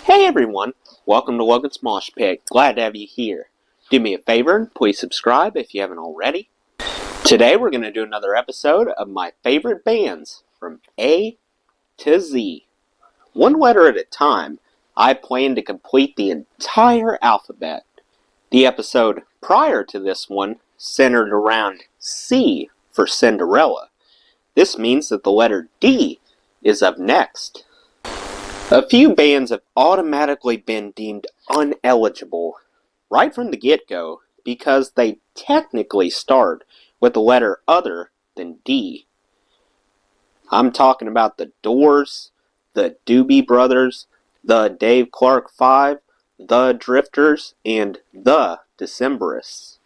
Hey everyone, welcome to Logan's Mosh Pit. Glad to have you here. Do me a favor and please subscribe if you haven't already. Today we're going to do another episode of my favorite bands from A to Z. One letter at a time, I plan to complete the entire alphabet. The episode prior to this one centered around C for Cinderella. This means that the letter D is up next. A few bands have automatically been deemed uneligible right from the get-go because they technically start with a letter other than D. I'm talking about the Doors, the Doobie Brothers, the Dave Clark Five, the Drifters, and the Decemberists.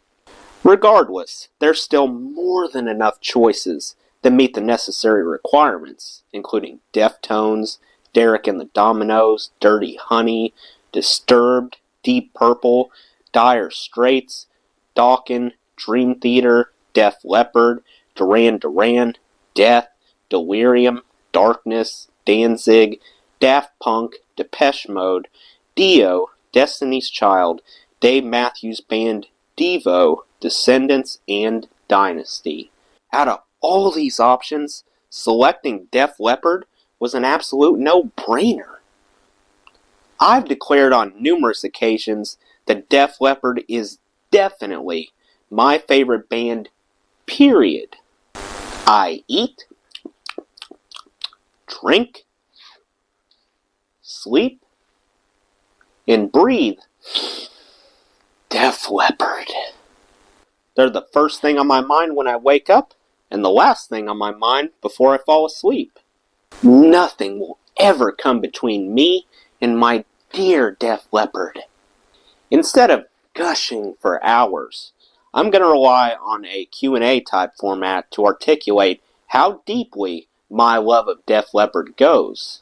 Regardless, there's still more than enough choices that meet the necessary requirements, including Deftones, Derek and the Dominos, Dirty Honey, Disturbed, Deep Purple, Dire Straits, Dokken, Dream Theater, Def Leppard, Duran Duran, Death, Delirium, Darkness, Danzig, Daft Punk, Depeche Mode, Dio, Destiny's Child, Dave Matthews Band, Devo, Descendants, and Dynasty. Out of all these options, selecting Def Leppard was an absolute no-brainer. I've declared on numerous occasions that Def Leppard is definitely my favorite band, period. I eat, drink, sleep, and breathe Def Leppard. They're the first thing on my mind when I wake up, and the last thing on my mind before I fall asleep. Nothing will ever come between me and my dear Def Leppard. Instead of gushing for hours, I'm going to rely on a Q&A type format to articulate how deeply my love of Def Leppard goes.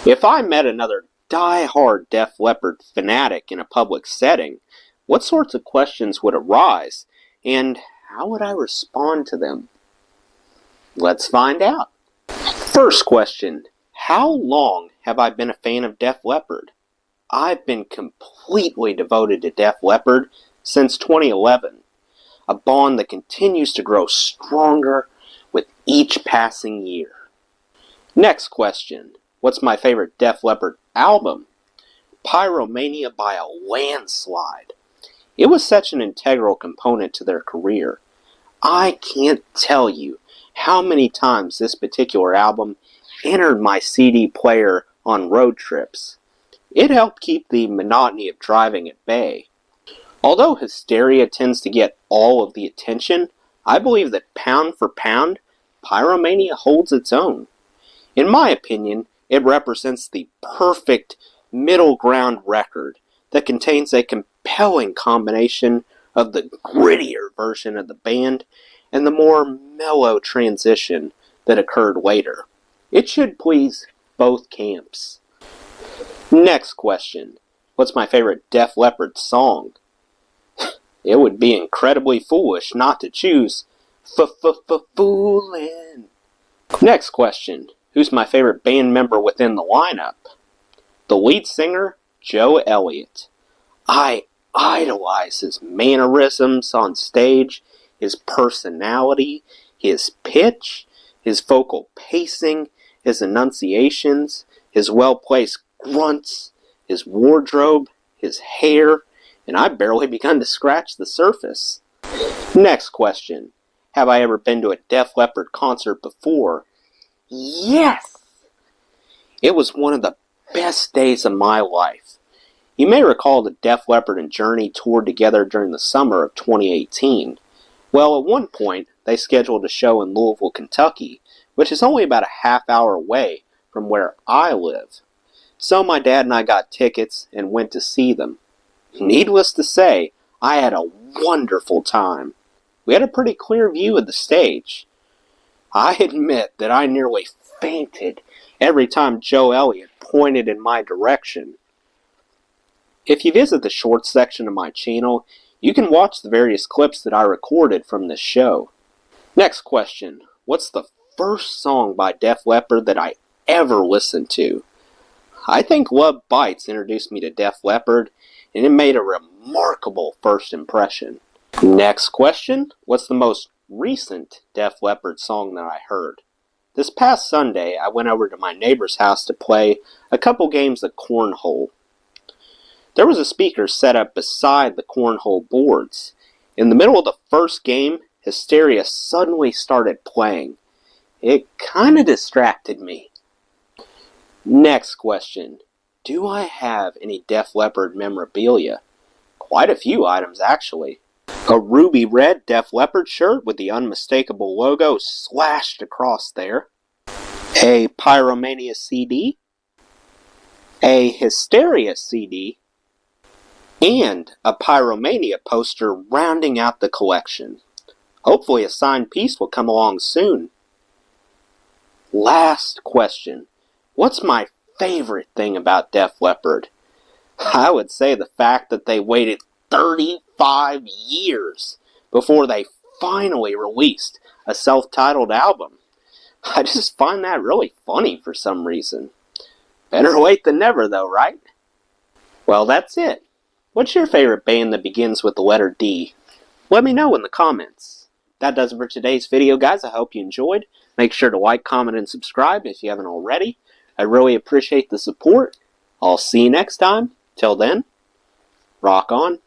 If I met another die-hard Def Leppard fanatic in a public setting, what sorts of questions would arise, and how would I respond to them? Let's find out. First question, how long have I been a fan of Def Leppard? I've been completely devoted to Def Leppard since 2011, a bond that continues to grow stronger with each passing year. Next question, what's my favorite Def Leppard album? Pyromania by a landslide. It was such an integral component to their career. I can't tell you how many times this particular album entered my CD player on road trips. It helped keep the monotony of driving at bay. Although Hysteria tends to get all of the attention, I believe that pound for pound, Pyromania holds its own. In my opinion, it represents the perfect middle ground record that contains a compelling combination of the grittier version of the band and the more mellow transition that occurred later. It should please both camps. Next question. What's my favorite Def Leppard song? It would be incredibly foolish not to choose Foolin'. Next question. Who's my favorite band member within the lineup? The lead singer, Joe Elliott. I idolize his mannerisms on stage, his personality, his pitch, his vocal pacing, his enunciations, his well-placed grunts, his wardrobe, his hair, and I've barely begun to scratch the surface. Next question. Have I ever been to a Def Leppard concert before? Yes! It was one of the best days of my life. You may recall that Def Leppard and Journey toured together during the summer of 2018. Well, at one point, they scheduled a show in Louisville, Kentucky, which is only about a half-hour away from where I live. So my dad and I got tickets and went to see them. Needless to say, I had a wonderful time. We had a pretty clear view of the stage. I admit that I nearly fainted every time Joe Elliott pointed in my direction. If you visit the shorts section of my channel, you can watch the various clips that I recorded from this show. Next question. what's the first song by Def Leppard that I ever listened to? I think Love Bites introduced me to Def Leppard, and it made a remarkable first impression. Next question, what's the most recent Def Leppard song that I heard? This past Sunday, I went over to my neighbor's house to play a couple games of cornhole. There was a speaker set up beside the cornhole boards. In the middle of the first game, Hysteria suddenly started playing. It kinda distracted me. Next question. Do I have any Def Leppard memorabilia? Quite a few items, actually. A ruby red Def Leppard shirt with the unmistakable logo slashed across there. A Pyromania CD. A Hysteria CD. And a Pyromania poster rounding out the collection. Hopefully a signed piece will come along soon. Last question. What's my favorite thing about Def Leppard? I would say the fact that they waited 35 years before they finally released a self-titled album. I just find that really funny for some reason. Better late than never though, right? Well, that's it. What's your favorite band that begins with the letter D? Let me know in the comments. That does it for today's video, guys. I hope you enjoyed. Make sure to like, comment, and subscribe if you haven't already. I really appreciate the support. I'll see you next time. Till then, rock on.